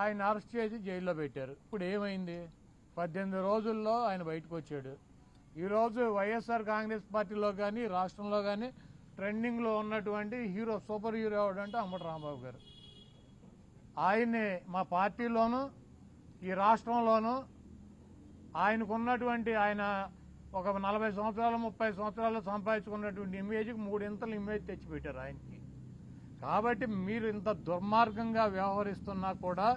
ఆయన అరెస్ట్ చేసి జైల్లో పెట్టారు. ఇప్పుడు ఏమైంది? 18 రోజుల్లో ఆయన బయటకు వచ్చాడు. ఈరోజు వైఎస్ఆర్ కాంగ్రెస్ పార్టీలో కానీ రాష్ట్రంలో కానీ ట్రెండింగ్లో ఉన్నటువంటి హీరో, సూపర్ హీరో ఎవడంటే అంబటి రాంబాబు గారు. ఆయన్ని మా పార్టీలోనూ ఈ రాష్ట్రంలోనూ ఆయనకున్నటువంటి ఆయన ఒక 40 సంవత్సరాలు 30 సంవత్సరాలు సంపాదించుకున్నటువంటి ఇమేజ్కి 3 ఇంతలు ఇమేజ్ తెచ్చిపెట్టారు ఆయనకి. కాబట్టి మీరు ఇంత దుర్మార్గంగా వ్యవహరిస్తున్నా కూడా,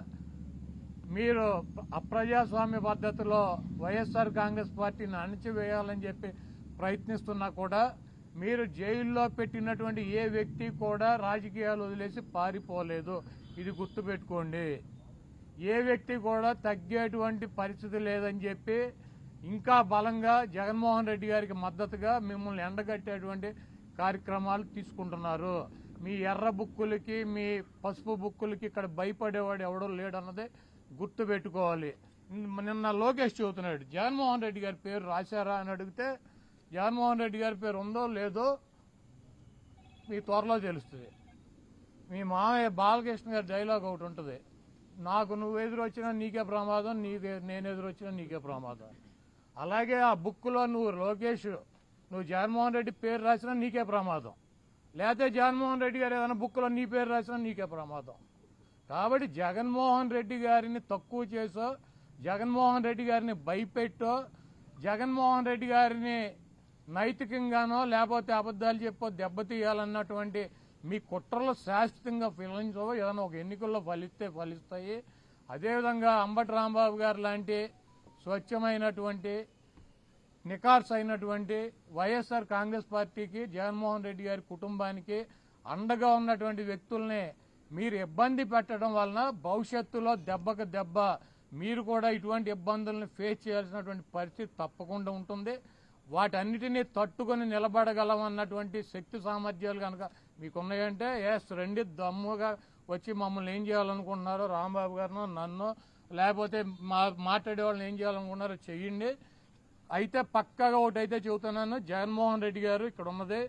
మీరు అప్రజాస్వామ్య పద్ధతిలో వైఎస్ఆర్ కాంగ్రెస్ పార్టీని అణచివేయాలని చెప్పి ప్రయత్నిస్తున్నా కూడా, మీరు జైల్లో పెట్టినటువంటి ఏ వ్యక్తి కూడా రాజకీయాలు వదిలేసి పారిపోలేదు. ఇది గుర్తుపెట్టుకోండి. ఏ వ్యక్తి కూడా తగ్గేటువంటి పరిస్థితి లేదని చెప్పి ఇంకా బలంగా జగన్మోహన్ రెడ్డి గారికి మద్దతుగా మిమ్మల్ని ఎండగట్టేటువంటి కార్యక్రమాలు తీసుకుంటున్నారు. మీ ఎర్ర బుక్కులకి, మీ పసుపు బుక్కులకి ఇక్కడ భయపడేవాడు ఎవడో లేడన్నదే గుర్తుపెట్టుకోవాలి. నిన్న లోకేష్ చెబుతున్నాడు, జగన్మోహన్ రెడ్డి గారి పేరు రాశారా అని అడిగితే, జగన్మోహన్ రెడ్డి గారి పేరు ఉందో లేదో మీ త్వరలో తెలుస్తుంది. మీ మామయ్య బాలకృష్ణ గారి డైలాగ్ ఒకటి ఉంటుంది, నాకు నువ్వు ఎదురొచ్చినా నీకే ప్రమాదం, నేను ఎదురొచ్చినా నీకే ప్రమాదం. అలాగే ఆ బుక్లో నువ్వు లోకేష్, నువ్వు జగన్మోహన్ రెడ్డి పేరు రాసినా నీకే ప్రమాదం, లేకపోతే జగన్మోహన్ రెడ్డి గారు ఏదైనా బుక్లో నీ పేరు రాసినా నీకే ప్రమాదం. కాబట్టి జగన్మోహన్ రెడ్డి గారిని తక్కువ చేసో, జగన్మోహన్ రెడ్డి గారిని భయపెట్టో, జగన్మోహన్ రెడ్డి గారిని నైతికంగానో లేకపోతే అబద్ధాలు చెప్పో దెబ్బతీయాలన్నటువంటి మీ కుట్రలు శాశ్వతంగా ఫలించవో. ఏదైనా ఒక ఎన్నికల్లో ఫలిస్తాయి. అదేవిధంగా అంబటి రాంబాబు గారు లాంటి స్వచ్ఛమైనటువంటి నికార్స్ అయినటువంటి వైఎస్ఆర్ కాంగ్రెస్ పార్టీకి, జగన్మోహన్ రెడ్డి గారి కుటుంబానికి అండగా ఉన్నటువంటి వ్యక్తుల్ని మీరు ఇబ్బంది పెట్టడం వలన భవిష్యత్తులో దెబ్బకు దెబ్బ మీరు కూడా ఇటువంటి ఇబ్బందులను ఫేస్ చేయాల్సినటువంటి పరిస్థితి తప్పకుండా ఉంటుంది. వాటన్నిటినీ తట్టుకొని నిలబడగలమన్నటువంటి శక్తి సామర్థ్యాలు కనుక మీకున్నాయంటే రండి, దమ్ముగా వచ్చి మమ్మల్ని ఏం చేయాలనుకుంటున్నారో, రాంబాబు గారినో నన్ను లేకపోతే మాట్లాడే వాళ్ళని ఏం చేయాలనుకుంటున్నారో చెయ్యండి. అయితే పక్కగా ఒకటైతే చెబుతున్నాను, జగన్మోహన్ రెడ్డి గారు ఇక్కడ ఉన్నది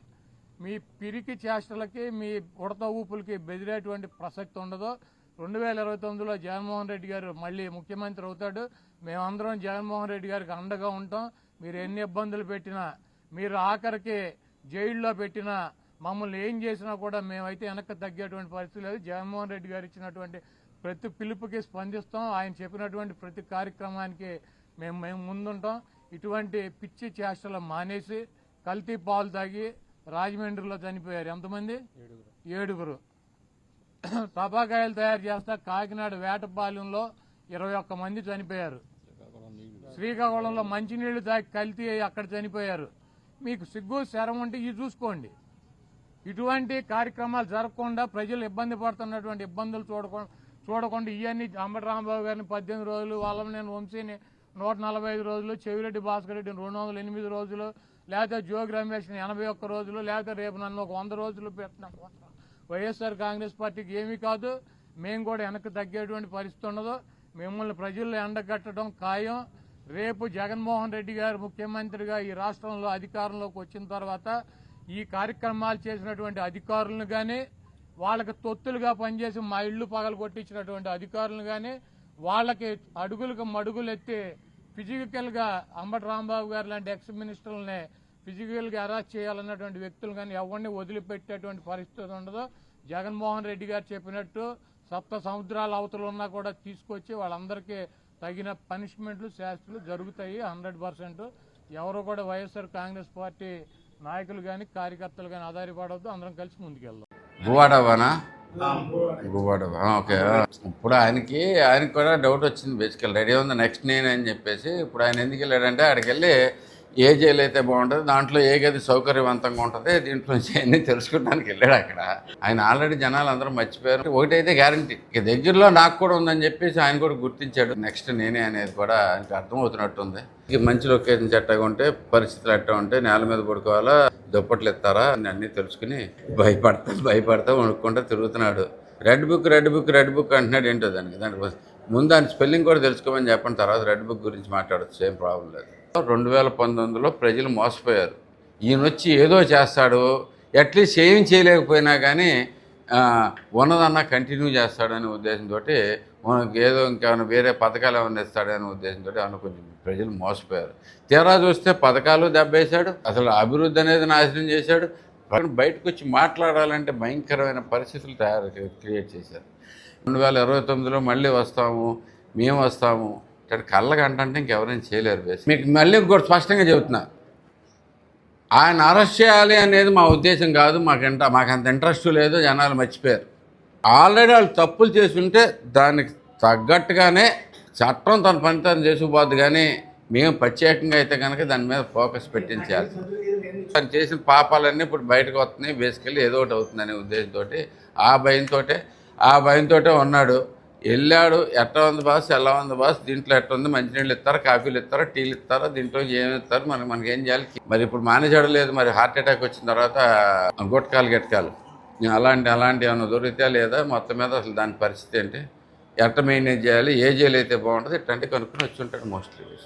మీ పిరికి చేష్టలకి, మీ ఉడత ఊపులకి బెదిరేటువంటి ప్రసక్తి ఉండదు. 2029లో జగన్మోహన్ రెడ్డి గారు మళ్ళీ ముఖ్యమంత్రి అవుతాడు. మేమందరం జగన్మోహన్ రెడ్డి గారికి అండగా ఉంటాం. మీరు ఎన్ని ఇబ్బందులు పెట్టినా, మీరు ఆఖరికి జైల్లో పెట్టినా, మమ్మల్ని ఏం చేసినా కూడా మేమైతే వెనక్కి తగ్గేటువంటి పరిస్థితి లేదు. జగన్మోహన్ రెడ్డి గారు ఇచ్చినటువంటి ప్రతి పిలుపుకి స్పందిస్తాం. ఆయన చెప్పినటువంటి ప్రతి కార్యక్రమానికి మేము ముందుంటాం. ఇటువంటి పిచ్చి చేష్టలు మానేసి, కల్తీ పాలు తాగి రాజమండ్రిలో చనిపోయారు ఎంతమంది? 7. టపాకాయలు తయారు చేస్తా కాకినాడ వేటపాలెంలో 21 మంది చనిపోయారు. శ్రీకాకుళంలో మంచినీళ్లు తాగి కల్తీ అక్కడ చనిపోయారు. మీకు సిగ్గు శరం ఉంటే ఇది చూసుకోండి. ఇటువంటి కార్యక్రమాలు జరగకుండా, ప్రజలు ఇబ్బంది పడుతున్నటువంటి ఇబ్బందులు చూడకుండా ఇవన్నీ అంబటి రాంబాబు గారిని 18 రోజులు, వాళ్ళని వంశీని 145 రోజులు, చెవిరెడ్డి భాస్కర్ రెడ్డిని 208 రోజులు, లేకపోతే జోగి రమేష్ని 81 రోజులు, లేకపోతే రేపు నన్ను ఒక 100 రోజులు పెట్టిన వైఎస్ఆర్ కాంగ్రెస్ పార్టీకి ఏమీ కాదు. మేము కూడా వెనక్కి తగ్గేటువంటి పరిస్థితి ఉండదు. మిమ్మల్ని ప్రజల్లో ఎండగట్టడం ఖాయం. రేపు జగన్మోహన్ రెడ్డి గారు ముఖ్యమంత్రిగా ఈ రాష్ట్రంలో అధికారంలోకి వచ్చిన తర్వాత ఈ కార్యక్రమాలు చేసినటువంటి అధికారులను కానీ, వాళ్ళకి తొత్తులుగా పనిచేసి మా ఇళ్లు పగలు కొట్టించినటువంటి అధికారులను కానీ, వాళ్ళకి అడుగులకు మడుగులు ఎత్తి ఫిజికల్గా అంబటి రాంబాబు గారు లాంటి ఎక్స్ మినిస్టర్లని ఫిజికల్గా అరెస్ట్ చేయాలన్నటువంటి వ్యక్తులు కానీ ఎవరిని వదిలిపెట్టేటువంటి పరిస్థితి ఉండదు. జగన్మోహన్ రెడ్డి గారు చెప్పినట్టు 7 సముద్రాల అవతలు ఉన్నా కూడా తీసుకొచ్చి వాళ్ళందరికీ తగిన పనిష్మెంట్లు, శాస్త్రులు జరుగుతాయి 100%. ఎవరు కూడా వైఎస్ఆర్ కాంగ్రెస్ పార్టీ నాయకులు కానీ కార్యకర్తలు కానీ ఆధారపడవద్దు. అందరం కలిసి ముందుకెళ్దాం. గువాడవానా? గువాడవా, ఓకే. ఇప్పుడు ఆయనకి కూడా డౌట్ వచ్చింది. బేసికల్ రెడీ ఉంది నెక్స్ట్ నేను అని చెప్పేసి. ఇప్పుడు ఆయన ఎందుకు వెళ్ళాడంటే, అక్కడికి వెళ్ళి ఏ జైలు అయితే బాగుంటుంది, దాంట్లో ఏ గది సౌకర్యవంతంగా ఉంటుంది, దీంట్లో అన్నీ తెలుసుకోవడానికి వెళ్ళాడు. అక్కడ ఆయన ఆల్రెడీ జనాలు అందరూ మర్చిపోయారు. ఒకటైతే గ్యారంటీ, ఇక దగ్గరలో నాకు కూడా ఉందని చెప్పేసి ఆయన కూడా గుర్తించాడు. నెక్స్ట్ నేనే అనేది కూడా ఆయనకి అర్థమవుతున్నట్టుంది. ఇక మంచి లొకేషన్ ఎట్టగా ఉంటే, పరిస్థితులు ఎట్టా ఉంటే, నేల మీద పడుకోవాలా, దుప్పట్లు ఎత్తారా అన్నీ తెలుసుకుని భయపడతా వణుక్కుంటా తిరుగుతున్నాడు. రెడ్ బుక్ అంటున్నాడు. ఏంటో దానికి ముందు దాని స్పెల్లింగ్ కూడా తెలుసుకోమని చెప్పండి, తర్వాత రెడ్ బుక్ గురించి మాట్లాడచ్చు, ఏం ప్రాబ్లం లేదు. 2019లో ప్రజలు మోసపోయారు. ఈయన వచ్చి ఏదో చేస్తాడు, అట్లీస్ట్ ఏం చేయలేకపోయినా కానీ ఉన్నదన్నా కంటిన్యూ చేస్తాడనే ఉద్దేశంతో మనకి ఏదో ఇంకేమైనా వేరే పథకాలు ఏమైనా ఇస్తాడనే ఉద్దేశంతో ఏమైనా కొంచెం ప్రజలు మోసపోయారు. తీరా చూస్తే పథకాలు దెబ్బేశాడు, అసలు అభివృద్ధి అనేది నాశనం చేశాడు. బయటకు వచ్చి మాట్లాడాలంటే భయంకరమైన పరిస్థితులు క్రియేట్ చేశారు. 2029లో మళ్ళీ వస్తాము, మేము వస్తాము ఇక్కడ కళ్ళగా అంటే ఇంకెవరైనా చేయలేరు. మీకు మళ్ళీ ఇంకోటి స్పష్టంగా చెబుతున్నా, ఆయన అరెస్ట్ చేయాలి అనేది మా ఉద్దేశం కాదు. మాకంత ఇంట్రెస్ట్ లేదు, జనాలు మర్చిపోయారు. ఆల్రెడీ వాళ్ళు తప్పులు చేసి ఉంటే దానికి తగ్గట్టుగానే చట్టం తన పని తను చేసుకుపోద్ది. కానీ మేము ప్రత్యేకంగా అయితే కనుక దాని మీద ఫోకస్ పెట్టించాలి. తను చేసిన పాపాలన్నీ ఇప్పుడు బయటకు వస్తున్నాయి, బేసికల్లీ ఏదో ఒకటి అవుతుందనే ఉద్దేశంతో ఆ భయంతో ఉన్నాడు. వెళ్ళాడు, ఎట్లా ఉంది బాస్, ఎలా ఉంది బాస్, దీంట్లో ఎట్లా ఉంది, మంచినీళ్ళు ఇస్తారా, కాఫీలు ఇస్తారా, టీలు ఇస్తారా, దీంట్లో ఏమి ఇస్తారు, మనకి ఏం చేయాలి. మరి ఇప్పుడు మానేజాడు లేదు, మరి హార్ట్ అటాక్ వచ్చిన తర్వాత గొట్టకాలు అలాంటి ఏమైనా దొరికితే లేదా, మొత్తం మీద అసలు దాని పరిస్థితి ఏంటి, ఎట్లా మెయింటైన్ చేయాలి, ఏ జైలు అయితే బాగుంటుంది, ఇట్లాంటివి కనుక్కొని వచ్చి ఉంటాడు మోస్ట్లీ.